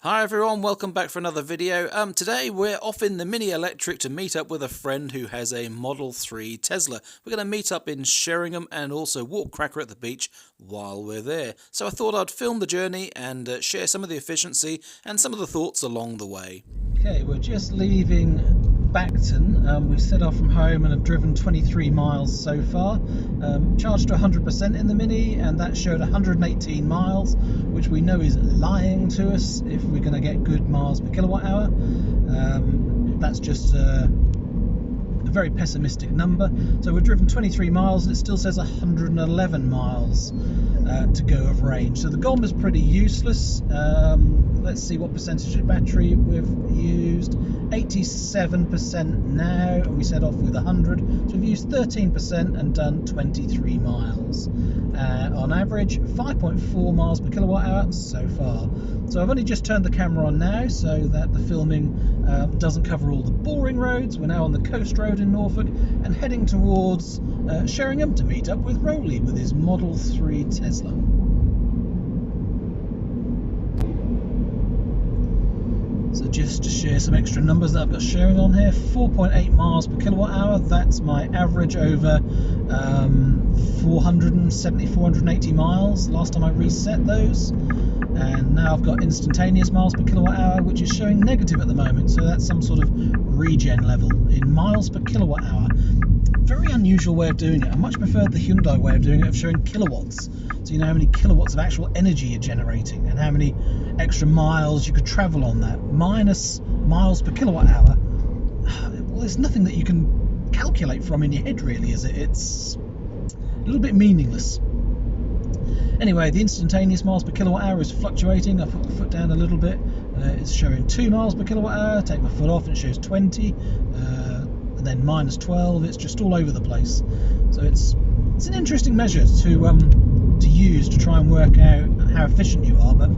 Hi everyone, welcome back for another video. Today we're off in the Mini Electric to meet up with a friend who has a Model 3 Tesla. We're going to meet up in Sheringham and also walk Cracker at the beach while we're there. So I thought I'd film the journey and share some of the efficiency and some of the thoughts along the way. Okay, we're just leaving Bacton. We set off from home and have driven 23 miles so far. Charged to 100% in the Mini, and that showed 118 miles, which we know is lying to us if we're going to get good miles per kilowatt hour. That's just a very pessimistic number. So we've driven 23 miles and it still says 111 miles to go of range. So the GOM is pretty useless. Let's see what percentage of battery we've used. 87% now, and we set off with 100. So we've used 13% and done 23 miles. On average, 5.4 miles per kilowatt hour so far. So I've only just turned the camera on now so that the filming doesn't cover all the boring roads. We're now on the coast road in Norfolk and heading towards Sheringham to meet up with Rowley with his Model 3 Tesla. So just to share some extra numbers that I've got sharing on here, 4.8 miles per kilowatt hour, that's my average over 470, 480 miles last time I reset those. And now I've got instantaneous miles per kilowatt hour, which is showing negative at the moment, so that's some sort of regen level in miles per kilowatt hour. Very unusual way of doing it. I much preferred the Hyundai way of doing it, of showing kilowatts, so you know how many kilowatts of actual energy you're generating and how many extra miles you could travel on that. Minus miles per kilowatt hour, well, there's nothing that you can calculate from in your head really, is it? It's a little bit meaningless. Anyway, the instantaneous miles per kilowatt hour is fluctuating. I put my foot down a little bit. It's showing 2 miles per kilowatt hour. Take my foot off and it shows 20. And then minus 12. It's just all over the place. So it's an interesting measure to use to try and work out how efficient you are. But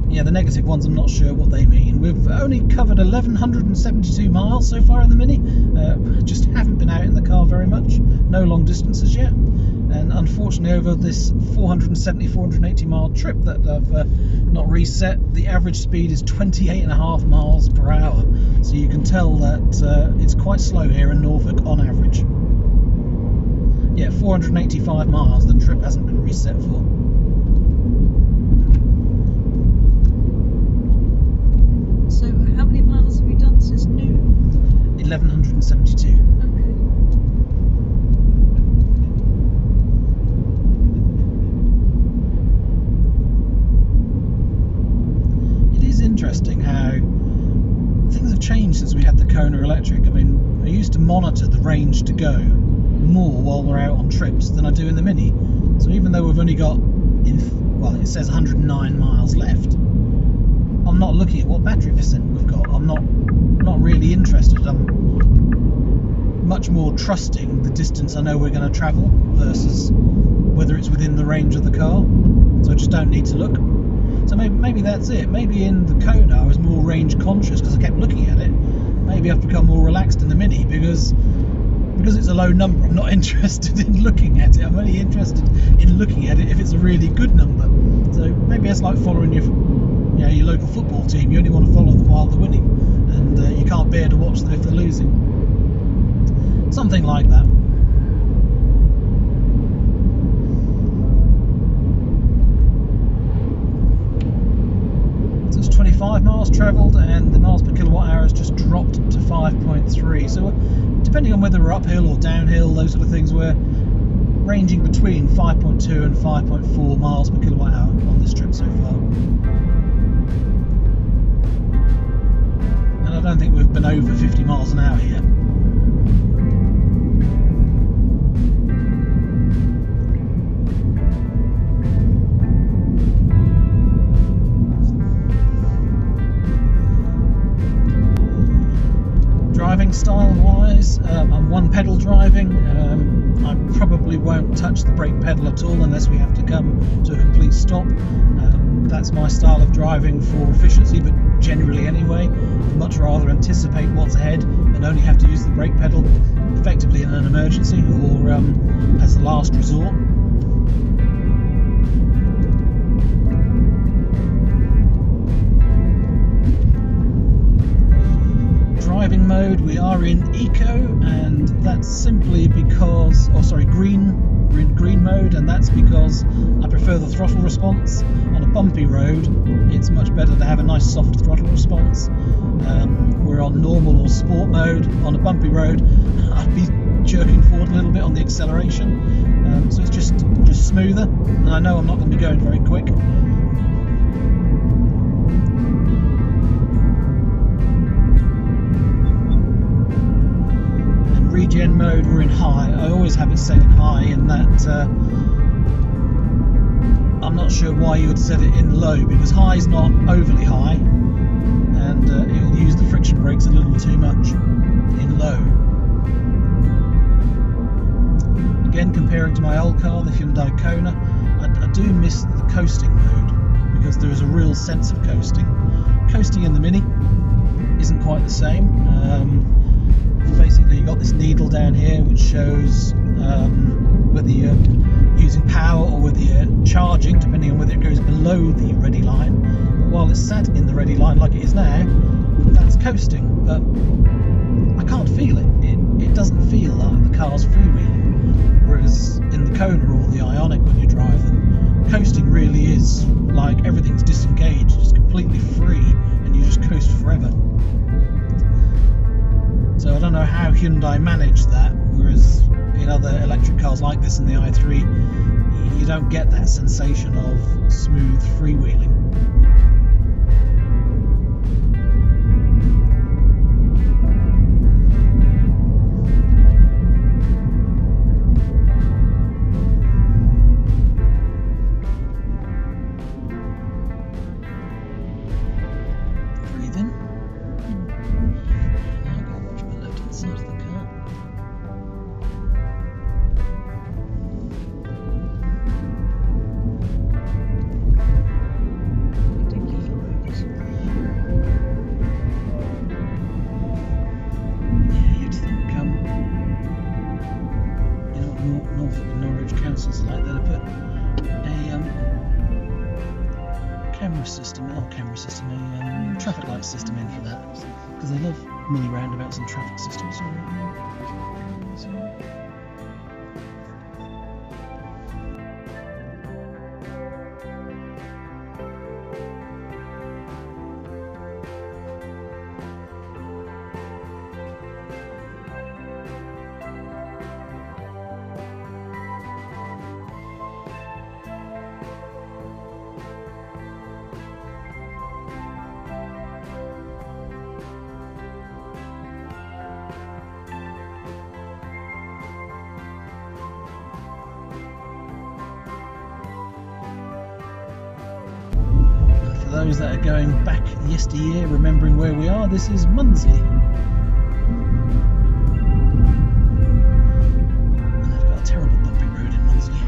yeah, the negative ones, I'm not sure what they mean. We've only covered 1,172 miles so far in the Mini. Just haven't been out in the car very much. No long distances yet. And unfortunately, over this 470, 480 mile trip that I've not reset, the average speed is 28.5 miles per hour. So you can tell that it's quite slow here in Norfolk on average. Yeah, 485 miles the trip hasn't been reset for. So how many miles have you done since new? 1,172. Interesting how things have changed since we had the Kona Electric. I mean, I used to monitor the range to go more while we're out on trips than I do in the Mini. So even though we've only got, well, it says 109 miles left, I'm not looking at what battery percent we've got. I'm not really interested. I'm much more trusting the distance I know we're going to travel versus whether it's within the range of the car. So I just don't need to look. So maybe that's it. Maybe in the Kona I was more range conscious because I kept looking at it. Maybe I've become more relaxed in the Mini because it's a low number. I'm not interested in looking at it. I'm only interested in looking at it if it's a really good number. So maybe it's like following your local football team. You only want to follow them while they're winning, and you can't bear to watch them if they're losing. Something like that. 25 miles travelled and the miles per kilowatt hour has just dropped to 5.3. So depending on whether we're uphill or downhill, those sort of things, we're ranging between 5.2 and 5.4 miles per kilowatt hour on this trip so far. And I don't think we've been over 50 miles an hour yet. Driving style wise, I'm one pedal driving. I probably won't touch the brake pedal at all unless we have to come to a complete stop. That's my style of driving for efficiency, but generally anyway, I'd much rather anticipate what's ahead and only have to use the brake pedal effectively in an emergency or as the last resort. mode. We are in eco, and that's simply because, green mode, and that's because I prefer the throttle response. On a bumpy road, it's much better to have a nice soft throttle response. We're on normal or sport mode. On a bumpy road, I'd be jerking forward a little bit on the acceleration, so it's just smoother, and I know I'm not going to be going very quick. And regen mode, we're in high. I always have it set in high, in that I'm not sure why you would set it in low, because high is not overly high, and it'll use the friction brakes a little too much in low. Again, comparing to my old car, the Hyundai Kona, I do miss the coasting mode, because there is a real sense of coasting. Coasting in the Mini isn't quite the same. Basically, you've got this needle down here which shows whether you're using power or whether you're charging, depending on whether it goes below the ready line. But while it's sat in the ready line like it is now, that's coasting. But I can't feel it. It doesn't feel like the car's freewheeling. Whereas in the Kona or the Ioniq, when you drive them, coasting really is like everything's disengaged, it's completely free, and you just coast forever. So I don't know how Hyundai managed that, whereas in other electric cars like this in the i3, you don't get that sensation of smooth freewheeling. Norfolk and Norwich councils are like that, to put a traffic light system in for that, because they love mini roundabouts and traffic systems. For those that are going back yesteryear, remembering where we are, this is Munsley. And they've got a terrible bumpy road in Munsley.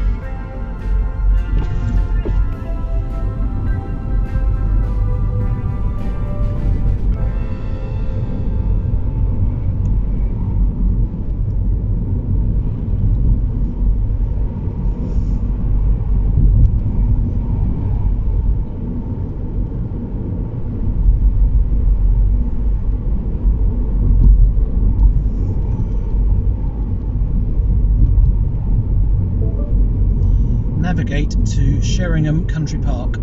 Navigate to Sheringham Country Park.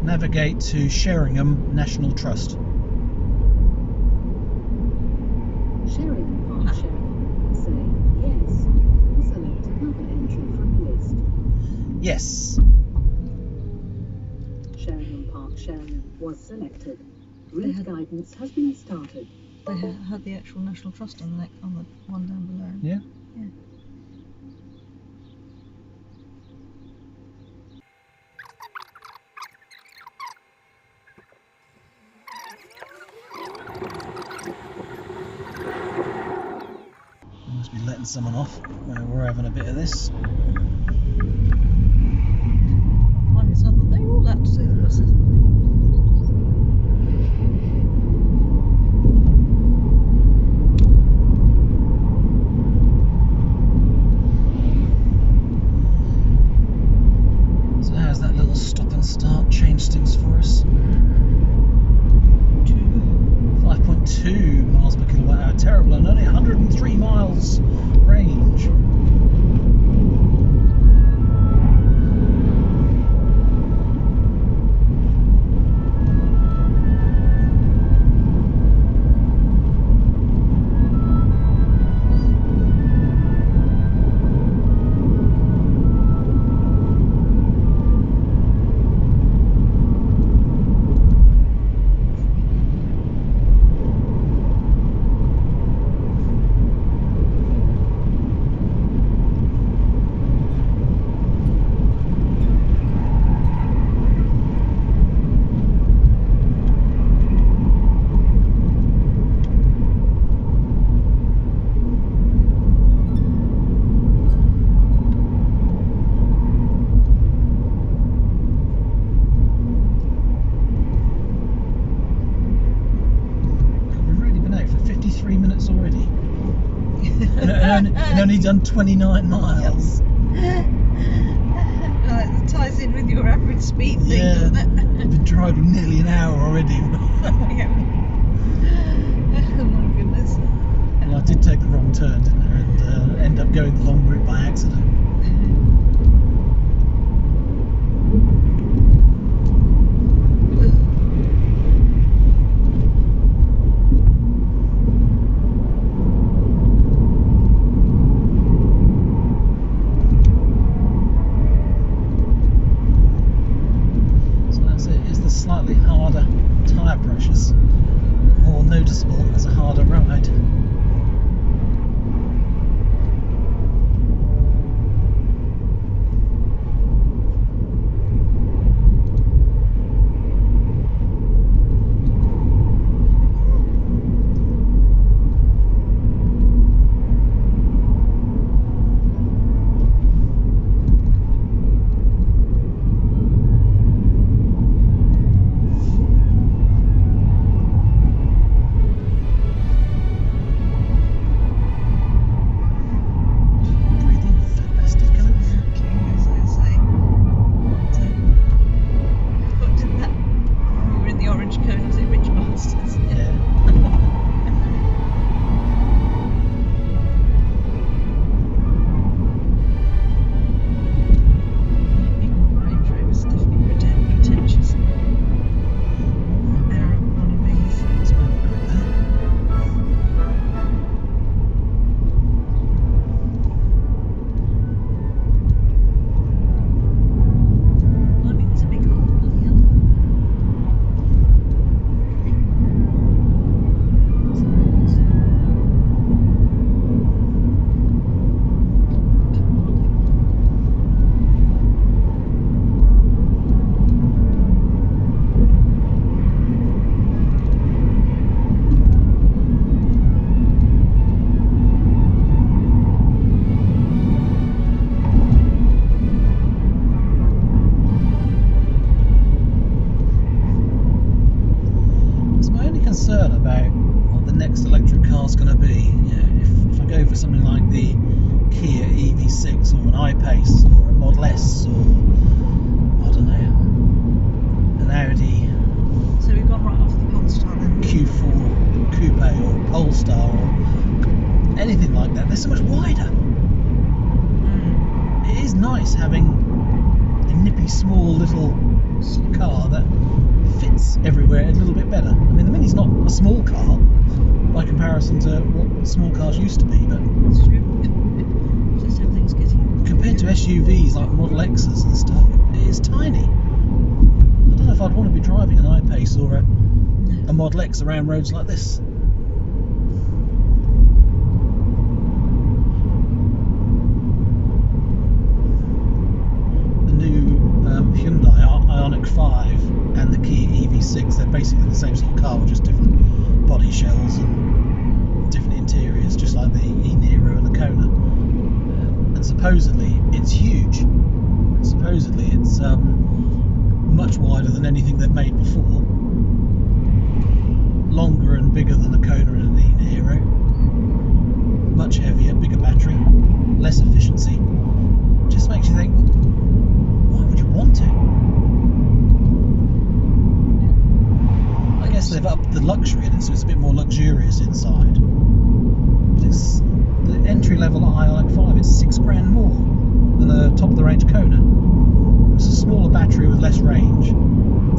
Navigate to Sheringham National Trust. Sheringham Park, Sheringham. Say yes. Or select another entry from the list. Yes. Sheringham Park, sharing was selected. Route guidance has been started. They had the actual National Trust on the one down below. Yeah. Yeah. Must be letting someone off. We're having a bit of this. One is not, they're all out to see the buses. So how's that little stop and start changed things for us? 5.2 miles per kilowatt hour, terrible, and only 103 miles range. Already, and only done 29 miles. It ties in with your average speed thing, doesn't it? I've been driving nearly an hour already. Yeah. Oh my goodness. Well, I did take the wrong turn, didn't I? And end up going the long route by accident. Slightly harder tyre pressures, more noticeable as a harder ride. Concern about what the next electric car is going to be. If I go for something like the Kia EV6 or an Ipace or a Model S or I don't know, an Audi. So we've gone right off the Polestar then. Q4 Coupe or Polestar or anything like that. They're so much wider. It is nice having a nippy small little car that fits everywhere a little bit better. I mean, the Mini's not a small car by comparison to what small cars used to be, but That's true. Just everything's getting... compared to SUVs like Model X's and stuff, it is tiny. I don't don't know if I'd want to be driving an Ipace or a No. Model X around roads like this. The new Hyundai Ioniq 5 and the Kia EV6, they're basically the same sort of car with just different body shells and different interiors, just like the e-Niro and the Kona. And supposedly it's huge. Supposedly it's much wider than anything they've made before. Longer and bigger than the Kona and the e-Niro. Much heavier, bigger battery, less efficiency. Just makes you think, well, why would you want it? I guess they've upped the luxury in it, so it's a bit more luxurious inside. But it's the entry level Ioniq 5. It's £6,000 more than a top of the range Kona. It's a smaller battery with less range.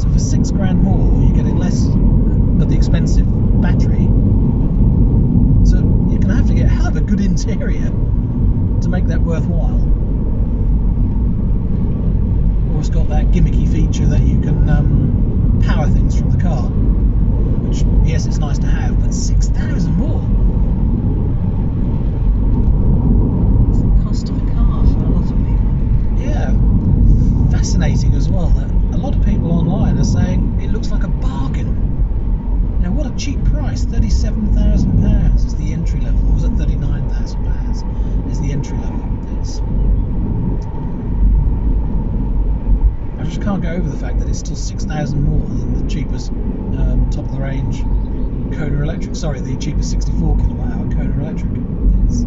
So for £6,000 more, you're getting less of the expensive battery. So you're going to have to get a hell of a good interior to make that worthwhile. Or it's got that gimmicky feature that you can power things from the car. Which, yes, it's nice to have, but 6,000 more. It's the cost of a car for a lot of people. Yeah, fascinating as well that a lot of people online are saying it looks like a bargain. Now, what a cheap price! £37,000 is the entry level, or was it £39,000 is the entry level? I just can't get over the fact that it's still 6,000 more than the cheapest top of the range Kona electric. Sorry, the cheapest 64 kilowatt hour Kona electric. It's,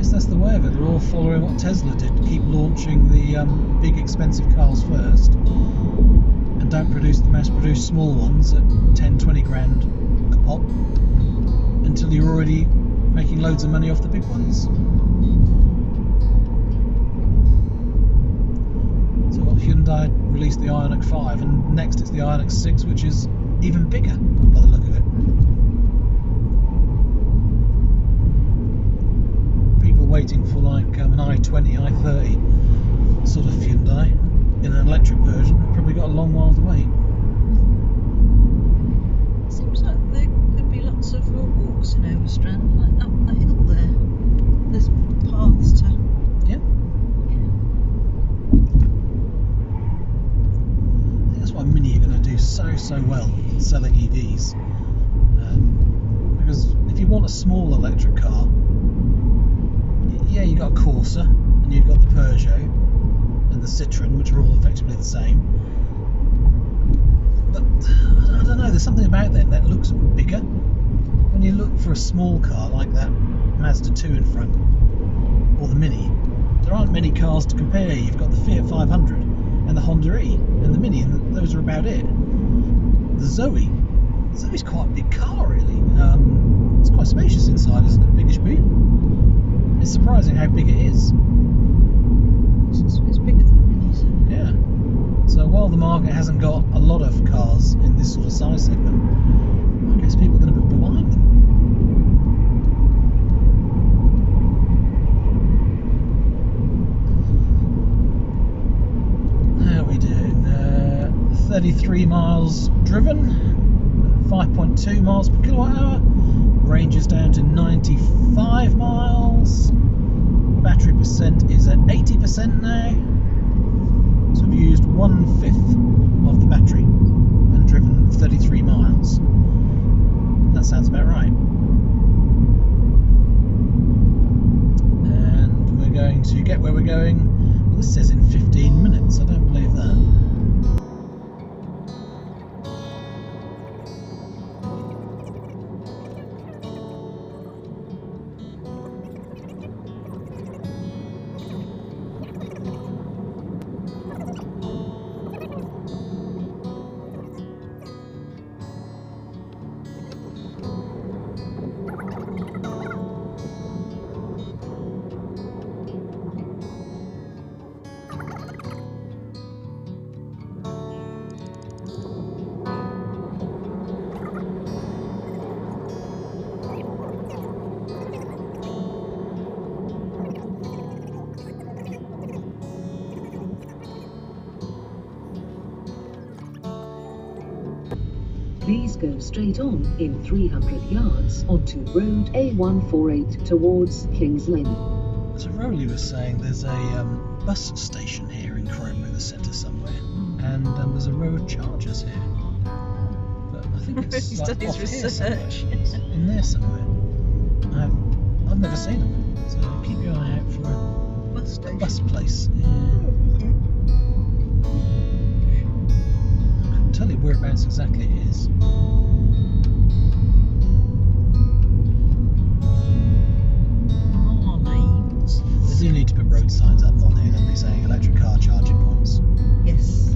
that's the way of it. They're all following what Tesla did, keep launching the big expensive cars first and don't produce the mass produced small ones at 10-20 grand a pop until you're already making loads of money off the big ones. So what, Hyundai released the Ioniq 5 and next it's the Ioniq 6, which is even bigger by the look of it. Waiting for like an i20, i30 sort of Hyundai in an electric version. Probably got a long while to wait. It seems like there could be lots of walks in Overstrand, like up the hill there. There's paths to. Yeah. I think that's why Mini are going to do so well in selling EVs. Because if you want a small electric car, yeah, you've got a Corsa and you've got the Peugeot and the Citroën, which are all effectively the same. But I don't know, there's something about them that looks bigger. When you look for a small car like that Mazda 2 in front, or the Mini, there aren't many cars to compare. You've got the Fiat 500 and the Honda E and the Mini, and those are about it. The Zoe's quite a big car, really. It's quite spacious inside, isn't it? Biggish boot. It's surprising how big it is. It's bigger than the Minis. Yeah. So while the market hasn't got a lot of cars in this sort of size segment, I guess people are going to be buying them. How are we doing? 33 miles driven, 5.2 miles per kilowatt hour. Range is down to 95 miles. Battery percent is at 80% now. So we've used 1/5 of the battery and driven 33 miles. That sounds about right. And we're going to get where we're going. Well, this says in 15 minutes. I don't believe that. Please go straight on in 300 yards onto Road A148 towards Kings Lynn. So Rowley was saying there's a bus station here in Cromer, the centre somewhere, and there's a row of chargers here. But I think it's He's like done his off here research. somewhere. It's in there somewhere. I've never seen them, so keep your eye out for Bus a station. bus place. Yeah. I couldn't tell you whereabouts exactly it is. They do need to put road signs up on here, don't they, saying electric car charging points. Yes.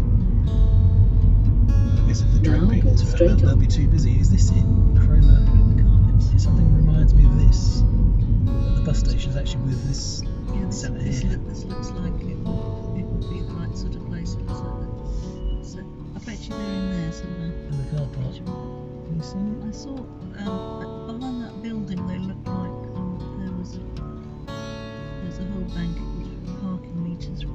I guess if they drag Now people go to it, straight they'll on. be too busy. Is this it? Cromer? Something reminds me of this. But the bus station is actually with this Yeah, this centre looks here. like it would be the right sort of place. It looks like that. So I bet you they're in there somewhere. In the car park. Have you seen it? I saw behind that building. They looked like there's a whole bank of parking meters.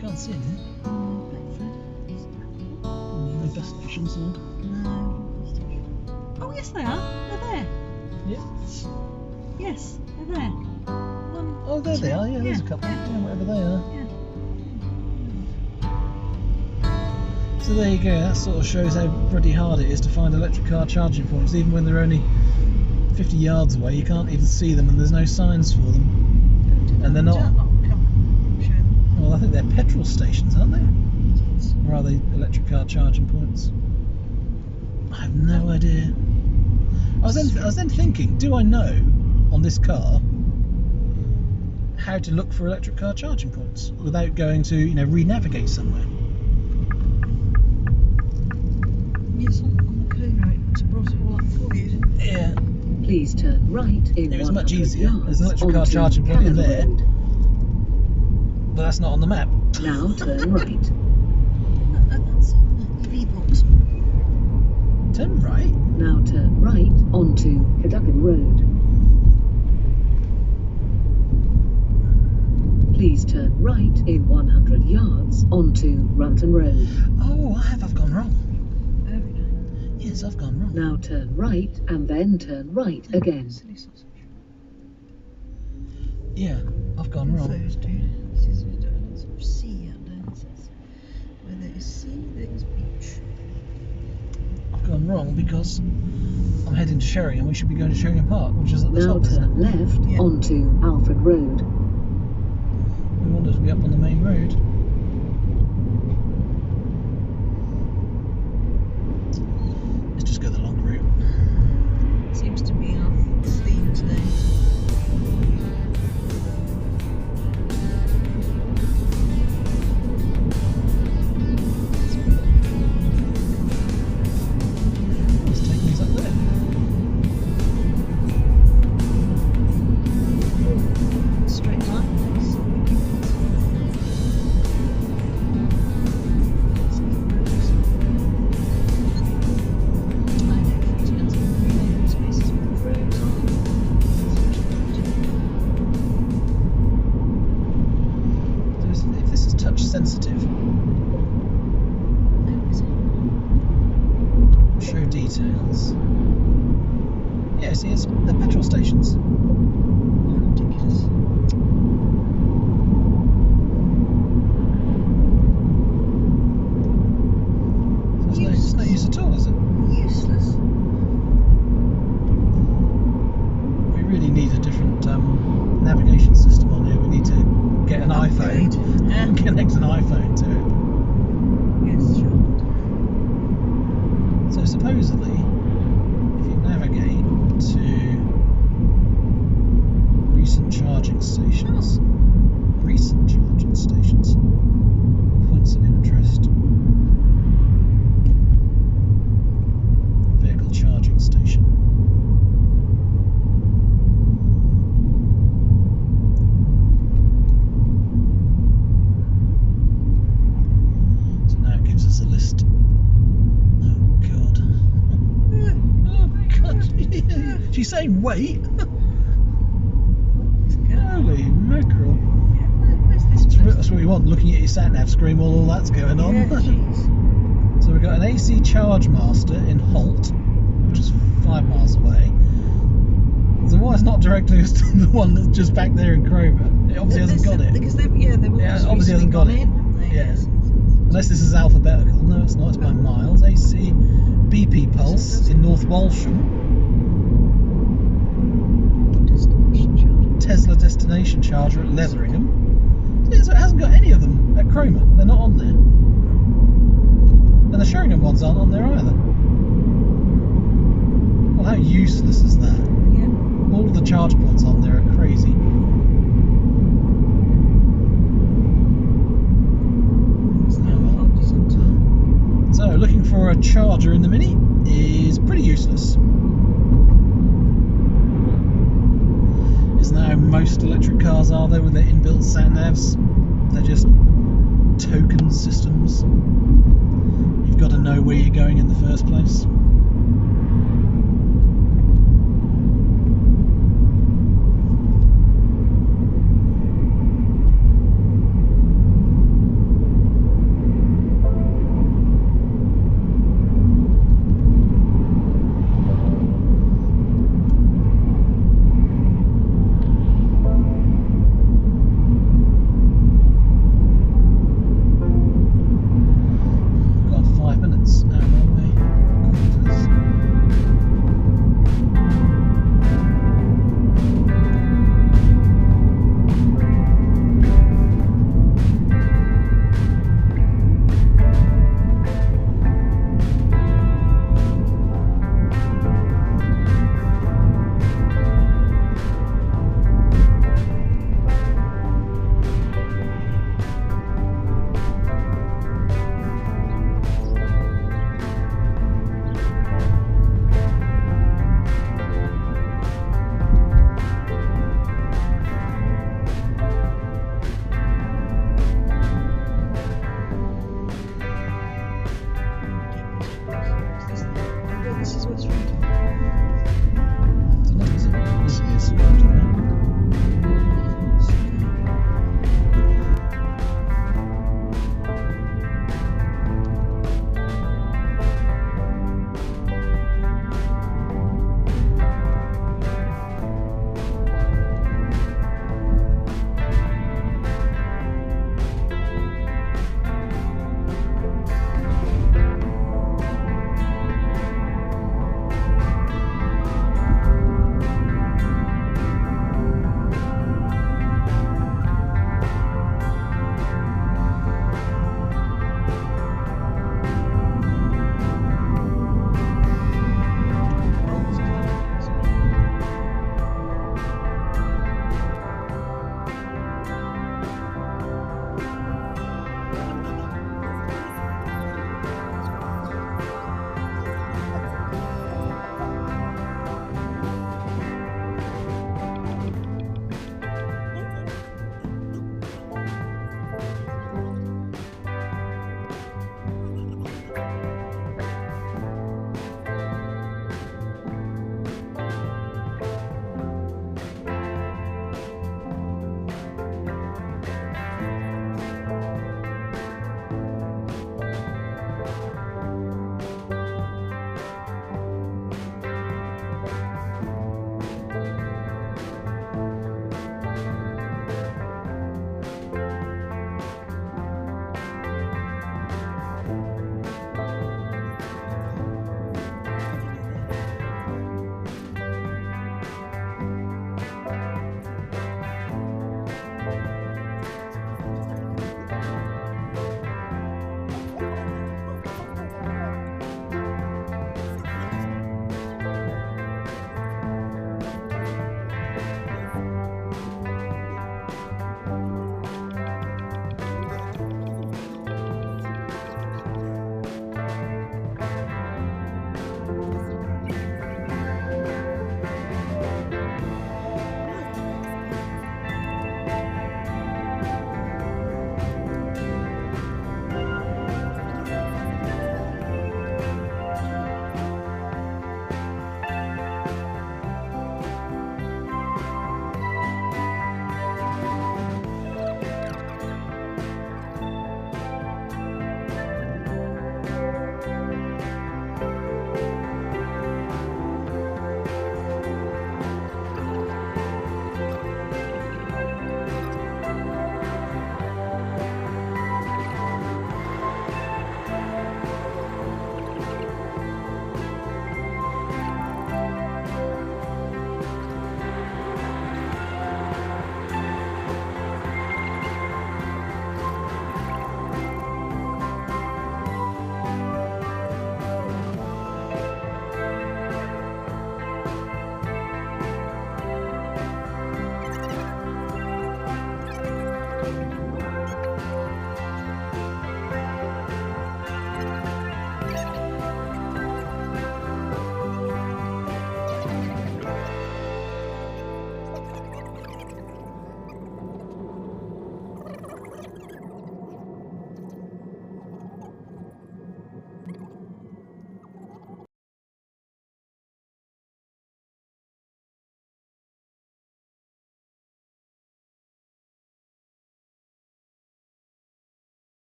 Can't see anything. No bus stations there. No. Oh yes, they are. They're there. Yeah. Yes, they're there. One, Oh, there they two, are. Yeah, there's a couple. Yeah. Yeah, wherever they are. Yeah. So there you go. That sort of shows how bloody hard it is to find electric car charging points, even when they're only 50 yards away. You can't even see them, and there's no signs for them. And they're not. Come, show them. Well, I think they're petrol stations, aren't they? Or are they electric car charging points? I have no idea. I was then thinking, do I know on this car how to look for electric car charging points without going to, re-navigate somewhere? Yes, on the corner it brought it all up for you, didn't it? Yeah. Please turn right in It was 100 much easier. yards There's an electric car onto charging point in Cannon there. Road. But that's not on the map. Now turn right. That's EV box. Turn right. Now turn right onto Cadogan Road. Please turn right in 100 yards onto Runton Road. Oh, I've gone wrong. Every day. Yes, I've gone wrong. Now turn right and then turn right again. Silly sausage. Yeah, I've gone wrong. Infos, dude. This is lots of sea out there. This is where there is sea, there is beach. I've gone wrong because I'm heading to Sheringham. We should be going to Sheringham Park, which is at the Now top, isn't turn it? left Yeah. onto Alfred Road. We want it to be up on the main road. Let's just go the long route. Seems to be our theme today. It's taking us up there. Straight line. If this is touch sensitive, show details. Yeah, see, it's the petrol stations. Ridiculous. So it's no use at all, is it? Useless. We really need a different navigation system on here. We need to get an Upgrade. iPhone Yeah. and connect an iPhone to it. Yes, sure. So supposedly, if you navigate to recent charging stations, points of interest, vehicle charging station. So now it gives us a list. Oh God. Oh God. She's saying wait. Holy mackerel. Where's this I place? That's what you want, looking at your sat-nav screen while all that's going on. Yeah, jeez. So we've got an AC Charge Master in Holt, which is 5 miles away. So why it's not directly to the one that's just back there in Cromer? It obviously hasn't got it. Because they've obviously hasn't got it. haven't they? Yeah. Unless this is alphabetical. No, it's not. It's by miles. AC BP Pulse in North Walsham. Tesla destination charger at Leatheringham. Yeah, so it hasn't got any of them at Cromer. They're not on there. And the Sheringham ones aren't on there either. Well, how useless is that? Yeah. All of the charge points on there are crazy. So, looking for a charger in the Mini is pretty useless. Isn't that how most electric cars are, though, with their inbuilt sat-navs? They're just token systems. You've got to know where you're going in the first place. Out of my way.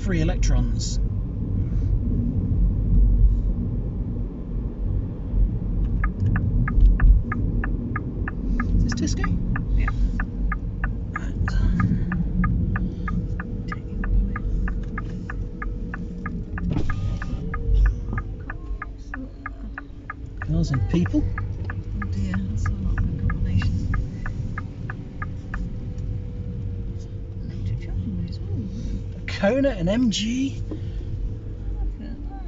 free electrons. Is this Tisco? Yeah. And cars and people. Oh dear, that's a lot of combination. Electric charging ways. Ooh, Kona and MG. look at that.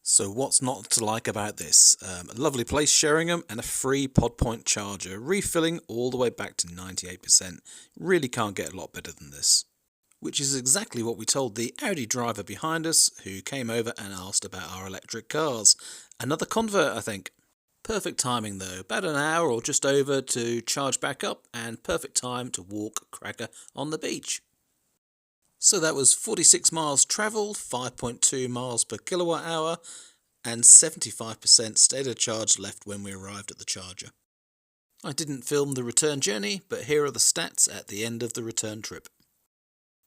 So what's not to like about this? A lovely place sharing them and a free pod point charger, refilling all the way back to 98%. Really can't get a lot better than this. Which is exactly what we told the Audi driver behind us who came over and asked about our electric cars. Another convert, I think. Perfect timing though, about an hour or just over to charge back up and perfect time to walk cracker on the beach. So that was 46 miles travelled, 5.2 miles per kilowatt hour, and 75% state of charge left when we arrived at the charger. I didn't film the return journey, but here are the stats at the end of the return trip.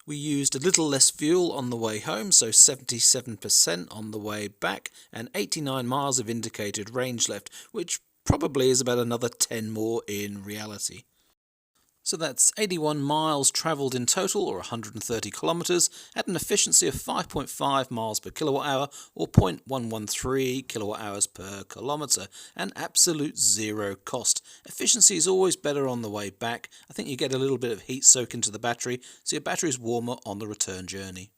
We used a little less fuel on the way home, so 77% on the way back, and 89 miles of indicated range left, which probably is about another 10 more in reality. So that's 81 miles travelled in total, or 130 kilometres, at an efficiency of 5.5 miles per kilowatt hour, or 0.113 kilowatt hours per kilometre, and absolute zero cost. Efficiency is always better on the way back. I think you get a little bit of heat soak into the battery, so your battery is warmer on the return journey.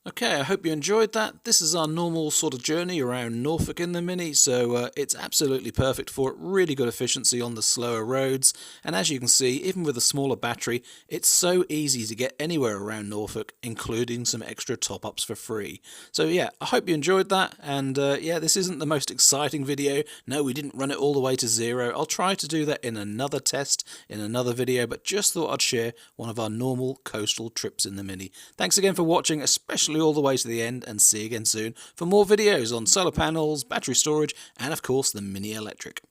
Okay, I hope you enjoyed that. This is our normal sort of journey around Norfolk in the Mini, so it's absolutely perfect for it. Really good efficiency on the slower roads, and as you can see, even with a smaller battery, it's so easy to get anywhere around Norfolk, including some extra top-ups for free. So yeah, I hope you enjoyed that, and yeah, this isn't the most exciting video. No, we didn't run it all the way to zero. I'll try to do that in another test, in another video, but just thought I'd share one of our normal coastal trips in the Mini. Thanks again for watching, especially all the way to the end, and see you again soon for more videos on solar panels, battery storage, and of course the Mini Electric.